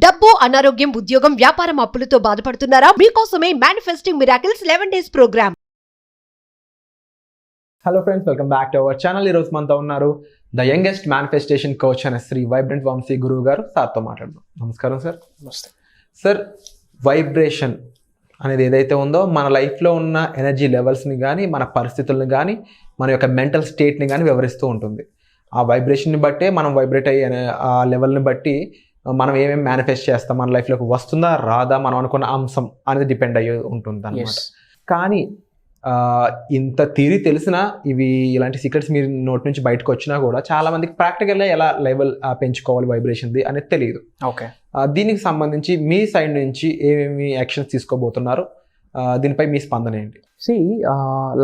డబ్బు, అనారోగ్యం, ఉద్యోగం, వ్యాపారం, అప్పులతో బాధపడుతున్నారా? మీకోసమే manifesting miracles 11 days programme. Hello friends, welcome back to our channel. ఈరోజు మనతో ఉన్నారు ద యంగెస్ట్ మేనిఫెస్టేషన్ కోచ్ అనే శ్రీ వైబ్రెంట్ వంశీ గురువు గారు. సార్తో మాట్లాడదాం. నమస్కారం సార్. నమస్తే సార్, వైబ్రేషన్ అనేది ఏదైతే ఉందో మన లైఫ్లో ఉన్న ఎనర్జీ లెవెల్స్ని కానీ, మన పరిస్థితులను కానీ, మన యొక్క మెంటల్ స్టేట్ని కానీ వివరిస్తూ ఉంటుంది. ఆ వైబ్రేషన్ని బట్టే మనం వైబ్రేట్ అయ్యే ఆ లెవెల్ని బట్టి మనం ఏమేమి మేనిఫెస్ట్ చేస్తాం, మన లైఫ్లోకి వస్తుందా రాదా, మనం అనుకున్న అంశం అనేది డిపెండ్ అయ్యి ఉంటుంది అన్నమాట. కానీ ఇంత థియరీ తెలిసినా, ఇలాంటి సీక్రెట్స్ మీరు నోటి నుంచి బయటకు వచ్చినా కూడా చాలా మందికి ప్రాక్టికల్గా ఎలా లెవెల్ పెంచుకోవాలి వైబ్రేషన్ది అనేది తెలియదు. ఓకే, దీనికి సంబంధించి మీ సైడ్ నుంచి ఏమేమి యాక్షన్స్ తీసుకోబోతున్నారు, దీనిపై మీ స్పందన ఏంటి?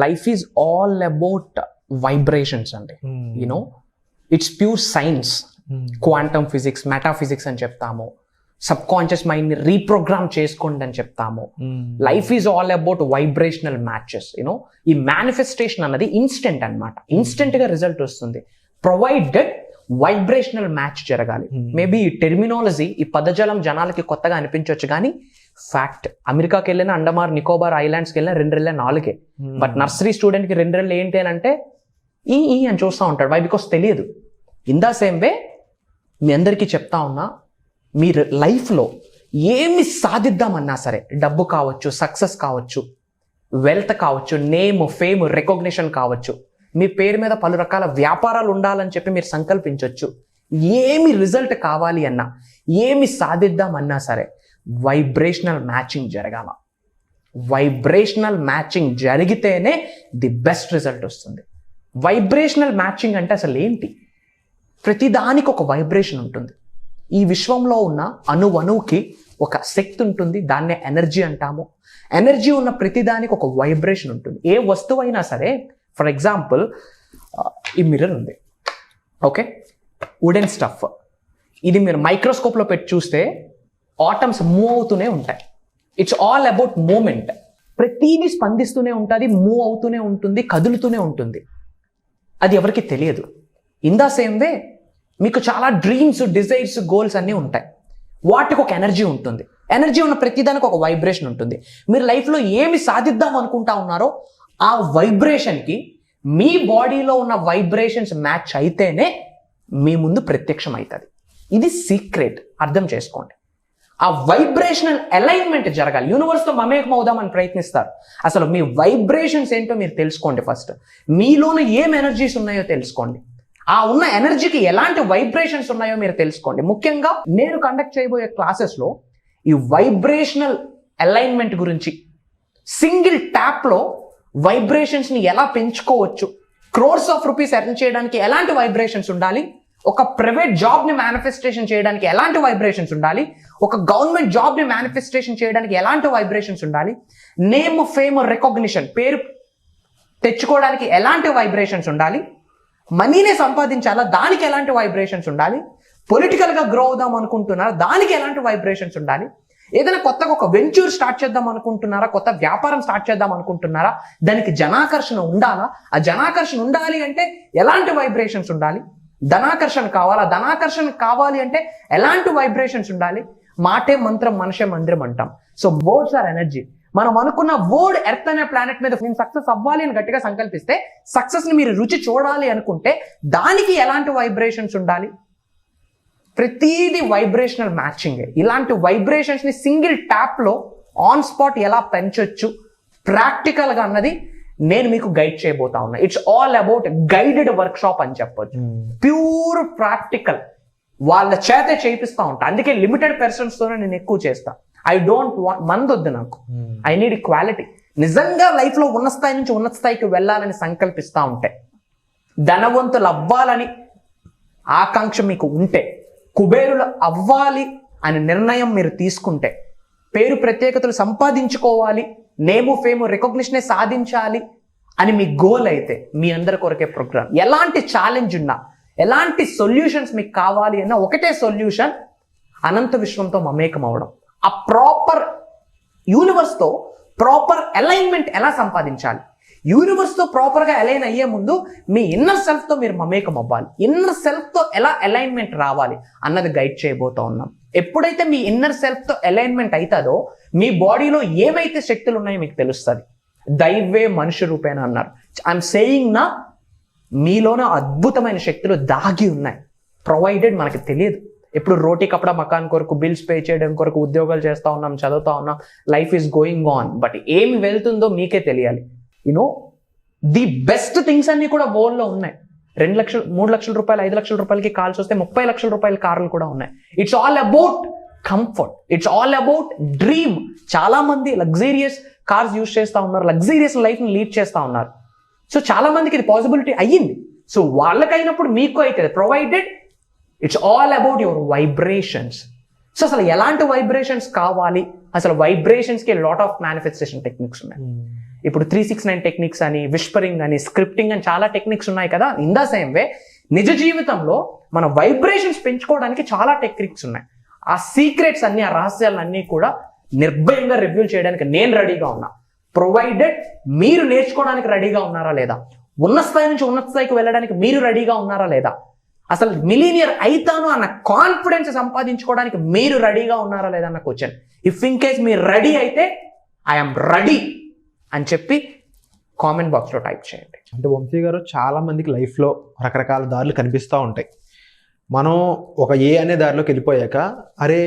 Life is all about vibrations అండి. You know, it's pure science. Quantum physics, metaphysics అని చెప్తాము. సబ్ కాన్షియస్ మైండ్ని రీప్రోగ్రామ్ చేసుకోండి అని చెప్తాము. Life is all about vibrational matches. You know, ఈ మేనిఫెస్టేషన్ అన్నది ఇన్స్టెంట్ అనమాట. ఇన్స్టెంట్గా రిజల్ట్ వస్తుంది, ప్రొవైడెడ్ వైబ్రేషనల్ మ్యాచ్ జరగాలి. మేబీ ఈ టెర్మినాలజీ, ఈ పదజాలం జనాలకి కొత్తగా అనిపించవచ్చు, కానీ ఫ్యాక్ట్. అమెరికాకి వెళ్ళినా, అండమాన్ నికోబార్ ఐలాండ్స్కి వెళ్ళినా 2 బట్ నర్సరీ స్టూడెంట్కి 2 ఏంటి అని అంటే ఈ అని చూస్తూ ఉంటాడు. వై? బికాస్ తెలియదు. ఇన్ ద సేమ్ వే మీ అందరికీ చెప్తా ఉన్నా, మీరు లైఫ్లో ఏమి సాధిద్దామన్నా సరే, డబ్బు కావచ్చు, సక్సెస్ కావచ్చు, వెల్త్ కావచ్చు, నేమ్, ఫేమ్, రికగ్నిషన్ కావచ్చు, మీ పేరు మీద పలు రకాల వ్యాపారాలు ఉండాలని చెప్పి మీరు సంకల్పించవచ్చు. ఏమి రిజల్ట్ కావాలి అన్నా, ఏమి సాధిద్దామన్నా సరే, వైబ్రేషనల్ మ్యాచింగ్ జరగాల. వైబ్రేషనల్ మ్యాచింగ్ జరిగితేనే ది బెస్ట్ రిజల్ట్ వస్తుంది. వైబ్రేషనల్ మ్యాచింగ్ అంటే అసలు ఏంటి? ప్రతిదానికి ఒక వైబ్రేషన్ ఉంటుంది. ఈ విశ్వంలో ఉన్న అణువుకి ఒక శక్తి ఉంటుంది, దాన్నే ఎనర్జీ అంటాము. ఎనర్జీ ఉన్న ప్రతిదానికి ఒక వైబ్రేషన్ ఉంటుంది. ఏ వస్తువు అయినా సరే, ఫర్ ఎగ్జాంపుల్ ఈ మిర్రర్ ఉంది, ఓకే, వుడెన్ స్టఫ్. ఇది మీరు మైక్రోస్కోప్లో పెట్టి చూస్తే ఆటమ్స్ మూవ్ అవుతూనే ఉంటాయి. It's all about moment. ప్రతిదీ స్పందిస్తూనే ఉంటుంది, మూవ్ అవుతూనే ఉంటుంది, కదులుతూనే ఉంటుంది. అది ఎవరికి తెలియదు. ఇన్ ద సేమ్ వే మీకు చాలా డ్రీమ్స్, డిజైర్స్, గోల్స్ అన్నీ ఉంటాయి. వాటికి ఒక ఎనర్జీ ఉంటుంది. ఎనర్జీ ఉన్న ప్రతిదానికి ఒక వైబ్రేషన్ ఉంటుంది. మీరు లైఫ్లో ఏమి సాధిద్దాం అనుకుంటా ఉన్నారో ఆ వైబ్రేషన్కి మీ బాడీలో ఉన్న వైబ్రేషన్స్ మ్యాచ్ అయితేనే మీ ముందు ప్రత్యక్షం అవుతుంది. ఇది సీక్రెట్, అర్థం చేసుకోండి. ఆ వైబ్రేషనల్ అలైన్మెంట్ జరగాలి. యూనివర్స్తో మమేకం అవుదామని ప్రయత్నిస్తారు. అసలు మీ వైబ్రేషన్స్ ఏంటో మీరు తెలుసుకోండి. ఫస్ట్ మీలోన ఏం ఎనర్జీస్ ఉన్నాయో తెలుసుకోండి. ఆ ఉన్న ఎనర్జీకి ఎలాంటి వైబ్రేషన్స్ ఉన్నాయో మీరు తెలుసుకోండి. ముఖ్యంగా నేను కండక్ట్ చేయబోయే క్లాసెస్లో ఈ వైబ్రేషనల్ అలైన్మెంట్ గురించి, సింగిల్ ట్యాప్లో వైబ్రేషన్స్ని ఎలా పెంచుకోవచ్చు, క్రోర్స్ ఆఫ్ రూపీస్ ఎర్న్ చేయడానికి ఎలాంటి వైబ్రేషన్స్ ఉండాలి, ఒక ప్రైవేట్ జాబ్ని మేనిఫెస్టేషన్ చేయడానికి ఎలాంటి వైబ్రేషన్స్ ఉండాలి, ఒక గవర్నమెంట్ జాబ్ని మేనిఫెస్టేషన్ చేయడానికి ఎలాంటి వైబ్రేషన్స్ ఉండాలి, నేమ్, ఫేమ్, రికగ్నిషన్, పేరు తెచ్చుకోవడానికి ఎలాంటి వైబ్రేషన్స్ ఉండాలి, మనీనే సంపాదించాలా, దానికి ఎలాంటి వైబ్రేషన్స్ ఉండాలి, పొలిటికల్గా గ్రో అవుదాం అనుకుంటున్నారా, దానికి ఎలాంటి వైబ్రేషన్స్ ఉండాలి, ఏదైనా కొత్తగా ఒక వెంచర్ స్టార్ట్ చేద్దాం అనుకుంటున్నారా, కొత్త వ్యాపారం స్టార్ట్ చేద్దాం అనుకుంటున్నారా, దానికి జనాకర్షణ ఉండాలా, ఆ జనాకర్షణ ఉండాలి అంటే ఎలాంటి వైబ్రేషన్స్ ఉండాలి, ధనాకర్షణ కావాలా, ధనాకర్షణ కావాలి అంటే ఎలాంటి వైబ్రేషన్స్ ఉండాలి. మాటే మంత్రం, మనిషే మందిరం అంటాం. So words are energy. మనం అనుకున్న వర్డ్ ఎర్త్ అనే ప్లానెట్ మీద నేను సక్సెస్ అవ్వాలి అని గట్టిగా సంకల్పిస్తే, సక్సెస్ని మీరు రుచి చూడాలి అనుకుంటే దానికి ఎలాంటి వైబ్రేషన్స్ ఉండాలి. ప్రతిదీ వైబ్రేషనల్ మ్యాచింగ్. ఇలాంటి వైబ్రేషన్స్ని సింగిల్ ట్యాప్లో ఆన్ స్పాట్ ఎలా పెంచొచ్చు ప్రాక్టికల్గా అన్నది నేను మీకు గైడ్ చేయబోతా ఉన్నా. It's all about guided workshop అని చెప్పొచ్చు. ప్యూర్ ప్రాక్టికల్, వాళ్ళ చేతే చేయిస్తా ఉంటా. అందుకే లిమిటెడ్ పర్సన్స్తోనే నేను ఎక్కువ చేస్తా. ఐ డోంట్ వాంట్ మందొద్దు నాకు, ఐ నీడ్ క్వాలిటీ. నిజంగా లైఫ్లో ఉన్న స్థాయి నుంచి ఉన్నత స్థాయికి వెళ్ళాలని సంకల్పిస్తూ ఉంటే, ధనవంతులు అవ్వాలని ఆకాంక్ష మీకు ఉంటే, కుబేరులు అవ్వాలి అనే నిర్ణయం మీరు తీసుకుంటే, పేరు ప్రత్యేకతలు సంపాదించుకోవాలి, నేము, ఫేము, రికగ్నిషనే సాధించాలి అని మీ గోల్ అయితే, మీ అందరి కొరకే ప్రోగ్రామ్. ఎలాంటి ఛాలెంజ్ ఉన్నా, ఎలాంటి సొల్యూషన్స్ మీకు కావాలి అన్నా ఒకటే సొల్యూషన్, అనంత విశ్వంతో మమేకం అవడం. ఆ ప్రాపర్ యూనివర్స్తో ప్రాపర్ అలైన్మెంట్ ఎలా సంపాదించాలి, యూనివర్స్తో ప్రాపర్గా అలైన్ అయ్యే ముందు మీ ఇన్నర్ సెల్ఫ్తో మీరు మమేకం అవ్వాలి. ఇన్నర్ సెల్ఫ్తో ఎలా అలైన్మెంట్ రావాలి అన్నది గైడ్ చేయబోతా ఉన్నాం. ఎప్పుడైతే మీ ఇన్నర్ సెల్ఫ్తో అలైన్మెంట్ అవుతుందో మీ బాడీలో ఏవైతే శక్తులు ఉన్నాయో మీకు తెలుస్తుంది. దైవే మనుష్య రూపేణ అన్నారు. ఐఎమ్ సేయింగ్ నా మీలోన అద్భుతమైన శక్తులు దాగి ఉన్నాయి. ప్రొవైడెడ్ మనకి తెలియదు. ఎప్పుడు రోటీ కపడా మకాన్ కొరకు, బిల్స్ పే చేయడం కొరకు ఉద్యోగాలు చేస్తూ ఉన్నాం, చదువుతా ఉన్నాం, life is going on. But ఏమి వెళ్తుందో మీకే తెలియాలి. యూనో ది బెస్ట్ థింగ్స్ అన్ని కూడా వరల్డ్లో ఉన్నాయి. 2 లక్షలు, 3 లక్షల రూపాయలు, 5 లక్షల రూపాయలకి కాల్స్ వస్తే 30 లక్షల రూపాయల కార్లు కూడా ఉన్నాయి. It's all about comfort, it's all about dream. చాలా మంది లగ్జీరియస్ కార్స్ యూజ్ చేస్తూ ఉన్నారు, లగ్జీరియస్ లైఫ్ని లీడ్ చేస్తూ ఉన్నారు. సో చాలా మందికి ఇది పాసిబిలిటీ అయ్యింది. సో వాళ్ళకైనప్పుడు మీకు అవుతుంది. Provided it's all about your vibrations. So అసలు ఎలాంటి వైబ్రేషన్స్ కావాలి, అసలు వైబ్రేషన్స్కి లాట్ ఆఫ్ మేనిఫెస్టేషన్ టెక్నిక్స్ ఉన్నాయి. ఇప్పుడు 369 టెక్నిక్స్ అని, విస్పరింగ్ అని, స్క్రిప్టింగ్ అని చాలా టెక్నిక్స్ ఉన్నాయి కదా. ఇన్ ద సేమ్ వే నిజ జీవితంలో మన వైబ్రేషన్స్ పెంచుకోవడానికి చాలా టెక్నిక్స్ ఉన్నాయి. ఆ సీక్రెట్స్ అన్ని, ఆ రహస్యాలన్నీ కూడా నిర్భయంగా రివ్యూల్ చేయడానికి నేను రెడీగా ఉన్నా. ప్రొవైడెడ్ మీరు నేర్చుకోవడానికి రెడీగా ఉన్నారా లేదా, ఉన్నత స్థాయి నుంచి ఉన్నత స్థాయికి వెళ్ళడానికి మీరు రెడీగా ఉన్నారా లేదా, అసలు మిలీనియర్ అయితాను అన్న కాన్ఫిడెన్స్ సంపాదించుకోవడానికి మీరు రెడీగా ఉన్నారా లేదా అన్న క్వశ్చన్. ఇఫ్ ఇన్ కేస్ మీరు రెడీ అయితే ఐఎమ్ రెడీ అని చెప్పి కామెంట్ బాక్స్లో టైప్ చేయండి. అంటే వంశీ గారు, చాలా మందికి లైఫ్లో రకరకాల దారులు కనిపిస్తూ ఉంటాయి. మనం ఒక ఏ అనే దారిలోకి వెళ్ళిపోయాక, అరే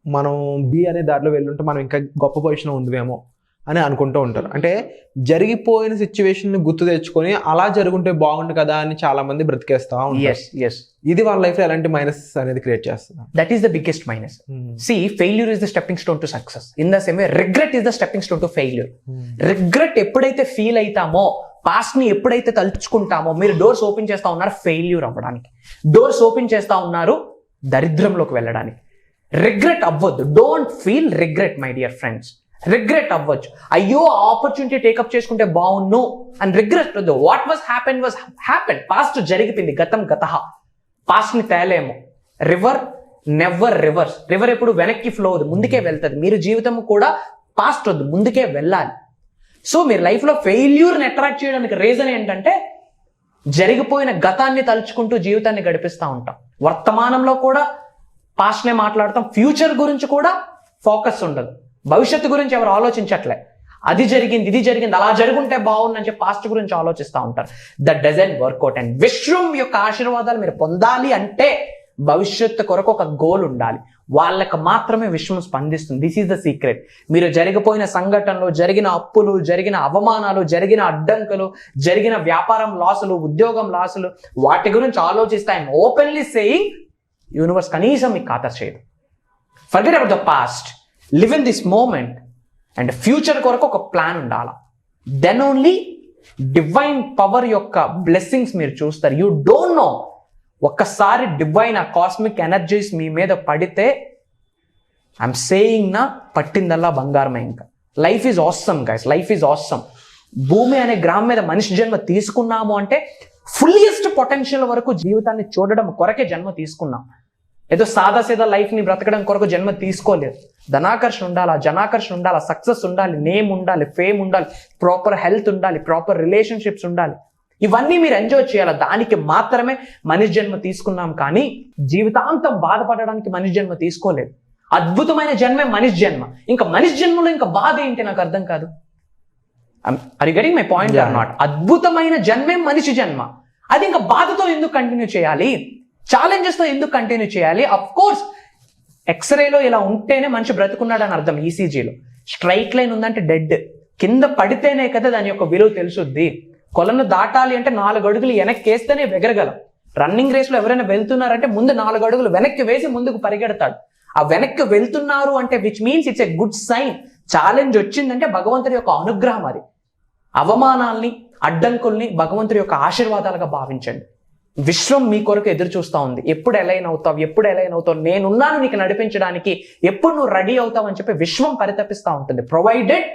మనం బి అనే దారిలో వెళ్ళుంటే మనం ఇంకా గొప్ప పొజిషన్ ఉందేమో అని అనుకుంటూ ఉంటారు. అంటే జరిగిపోయిన సిచ్యువేషన్ గుర్తు తెచ్చుకొని అలా జరుగుంటే బాగుండు కదా అని చాలా మంది బ్రతికేస్తా ఉంటారు. ఇది వాళ్ళ లైఫ్ లో ఎలాంటి మైనస్ అనేది క్రియేట్ చేస్తుంది? That is the biggest minus. See, failure is the stepping stone to success. In the same way, regret is the stepping stone to failure. Regret ఎప్పుడైతే ఫీల్ అవుతామో, పాస్ట్ ని ఎప్పుడైతే తలుచుకుంటామో, మీరు డోర్స్ ఓపెన్ చేస్తా ఉన్నారు failure అవ్వడానికి, doors open చేస్తా ఉన్నారు దరిద్రంలోకి వెళ్ళడానికి. రిగ్రెట్ అవ్వద్దు. Don't feel regret my dear friends. Regret అవ్వచ్చు, అయ్యో ఆపర్చునిటీ టేకప్ చేసుకుంటే బాగున్ను అని రిగ్రెట్ వద్దు. వాట్ వాజ్ హ్యాపెన్, పాస్ట్ జరిగిపోయింది, గతం గతః. పాస్ట్ ని తేలేము. River never reverse. రివర్ ఎప్పుడు వెనక్కి ఫ్లో అవుతుంది, ముందుకే వెళ్తుంది. మీరు జీవితం కూడా పాస్ట్ వద్దు, ముందుకే వెళ్ళాలి. సో మీరు లైఫ్లో ఫెయిల్యూర్ని అట్రాక్ట్ చేయడానికి రీజన్ ఏంటంటే, జరిగిపోయిన గతాన్ని తలుచుకుంటూ జీవితాన్ని గడిపిస్తూ ఉంటాం. వర్తమానంలో కూడా పాస్ట్నే మాట్లాడతాం, ఫ్యూచర్ గురించి కూడా ఫోకస్ ఉండదు. భవిష్యత్తు గురించి ఎవరు ఆలోచించట్లే. అది జరిగింది, ఇది జరిగింది, అలా జరుగుంటే బాగుందని చెప్పి పాస్ట్ గురించి ఆలోచిస్తూ ఉంటారు. That doesn't work out. అండ్ విశ్వం యొక్క ఆశీర్వాదాలు మీరు పొందాలి అంటే భవిష్యత్తు కొరకు ఒక గోల్ ఉండాలి. వాళ్ళకి మాత్రమే విశ్వం స్పందిస్తుంది. This is the secret. మీరు జరిగిపోయిన సంఘటనలు, జరిగిన అప్పులు, జరిగిన అవమానాలు, జరిగిన అడ్డంకులు, జరిగిన వ్యాపారం లాసులు, ఉద్యోగం లాసులు, వాటి గురించి ఆలోచిస్తే ఐఎమ్ ఓపెన్లీ సేయింగ్ యూనివర్స్ కనీసం మీకు ఖాతా చేయదు. Forget about the past, live in this moment. And future కొరకు ఒక ప్లాన్ ఉండాలి. దెన్ ఓన్లీ డివైన్ పవర్ యొక్క బ్లెస్సింగ్స్ మీరు చూస్తారు. యూ డోంట్ నో, ఒక్కసారి డివైన్ ఆ కాస్మిక్ ఎనర్జీస్ మీ మీద పడితే ఐఎమ్ సేయింగ్ నా పట్టిందల్లా బంగారమే. ఇంకా life is awesome guys, life is awesome. భూమి అనే గ్రామం మీద మనిషి జన్మ తీసుకున్నాము అంటే ఫుల్లియెస్ట్ పొటెన్షియల్ వరకు జీవితాన్ని చూడడం కొరకే జన్మ తీసుకున్నాం. ఏదో సాదా సీదా లైఫ్ని బ్రతకడం కొరకు జన్మ తీసుకోలేదు. ధనాకర్షణ ఉండాలి, జనాకర్షణ ఉండాలి, సక్సెస్ ఉండాలి, నేమ్ ఉండాలి, ఫేమ్ ఉండాలి, ప్రాపర్ హెల్త్ ఉండాలి, ప్రాపర్ రిలేషన్షిప్స్ ఉండాలి. ఇవన్నీ మీరు ఎంజాయ్ చేయాలి. దానికి మాత్రమే మనిషి జన్మ తీసుకున్నాం, కానీ జీవితాంతం బాధపడడానికి మనిషి జన్మ తీసుకోలేదు. అద్భుతమైన జన్మే మనిషి జన్మ. ఇంకా మనిషి జన్మలో ఇంకా బాధ ఏంటి నాకు అర్థం కాదు. Are you getting my point or not? అద్భుతమైన జన్మే మనిషి జన్మ. అది ఇంకా బాధతో ఎందుకు కంటిన్యూ చేయాలి? ఛాలెంజెస్తో ఎందుకు కంటిన్యూ చేయాలి? అఫ్ కోర్స్ ఎక్స్రేలో ఇలా ఉంటేనే మనిషి బ్రతుకున్నాడు అని అర్థం. ఈసీజీలో స్ట్రైట్ లైన్ ఉందంటే డెడ్. కింద పడితేనే కదా దాని యొక్క విలువ తెలుసుద్ది. కొలను దాటాలి అంటే 4 అడుగులు వెనక్కి వేస్తేనే ఎగరగలం. రన్నింగ్ రేస్లో ఎవరైనా వెళ్తున్నారంటే ముందు 4 అడుగులు వెనక్కి వేసి ముందుకు పరిగెడతాడు. ఆ వెనక్కి వెళ్తున్నారు అంటే which means it's a good sign. Challenge వచ్చిందంటే భగవంతుడి యొక్క అనుగ్రహం. అది అవమానాల్ని, అడ్డంకుల్ని భగవంతుడి యొక్క ఆశీర్వాదాలుగా భావించండి. విశ్వం మీ కొరకు ఎదురు చూస్తూ ఉంది. ఎప్పుడు ఎలైన్ అవుతావు, నేనున్నాను నీకు నడిపించడానికి, ఎప్పుడు నువ్వు రెడీ అవుతావు అని చెప్పి విశ్వం పరితపిస్తూ ఉంటుంది. ప్రొవైడెడ్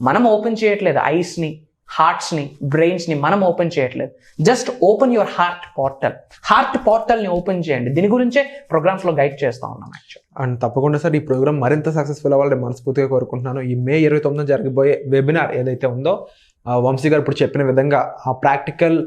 మనం ఓపెన్ చేయట్లేదు ఐస్ని, హార్ట్స్ని, బ్రెయిన్స్ని మనం ఓపెన్ చేయట్లేదు. జస్ట్ ఓపెన్ యువర్ హార్ట్ పోర్టల్ని ఓపెన్ చేయండి. దీని గురించే ప్రోగ్రామ్స్లో గైడ్ చేస్తూ ఉన్నాం యాక్చువల్. అండ్ తప్పకుండా సార్, ఈ ప్రోగ్రామ్ మరింత సక్సెస్ఫుల్ అవ్వాలని మనస్ఫూర్తిగా కోరుకుంటున్నాను. ఈ మే 29 జరగబోయే వెబినార్ ఏదైతే ఉందో వంశీ గారు ఇప్పుడు చెప్పిన విధంగా ఆ ప్రాక్టికల్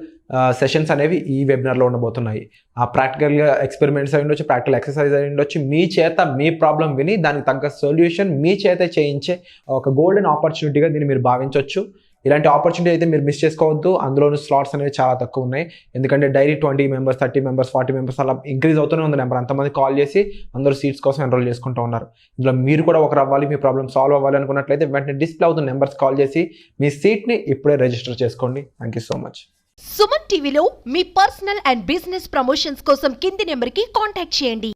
సెషన్స్ అనేవి ఈ వెబినార్లో ఉండబోతున్నాయి. ఆ ప్రాక్టికల్గా ఎక్స్పెరిమెంట్స్ అయి ఉండొచ్చు, ప్రాక్టికల్ ఎక్సర్సైజ్ అయి ఉండొచ్చు. మీ చేత మీ ప్రాబ్లం విని దానికి తగ్గ సొల్యూషన్ మీ చేత చేయించే ఒక గోల్డెన్ ఆపర్చునిటీగా దీన్ని మీరు భావించవచ్చు. ఇలాంటి ఆపర్చునిటీ అయితే మీరు మిస్ చేసుకోవద్దు. అందులోనూ స్లాట్స్ అనేవి చాలా తక్కువ ఉన్నాయి. ఎందుకంటే డైలీ 20 మెంబర్స్, 30 మెంబర్స్, 40 మెంబర్స్ అలా ఇంక్రీజ్ అవుతూనే ఉంది నెంబర్. అంతమంది కాల్ చేసి అందరూ సీట్స్ కోసం ఎన్రోల్ చేసుకుంటూ ఉన్నారు. ఇందులో మీరు కూడా ఒకరు అవ్వాలి, మీ ప్రాబ్లమ్ సాల్వ్ అవ్వాలి అనుకున్నట్లయితే వెంటనే డిస్ప్లే అవుతున్న నెంబర్స్ కాల్ చేసి మీ సీట్ని ఇప్పుడే రిజిస్టర్ చేసుకోండి. Thank you so much. Suman టీవీలో మీ పర్సనల్ అండ్ బిజినెస్ ప్రమోషన్స్ కోసం కింది నెంబర్కి కాంటాక్ట్ చేయండి.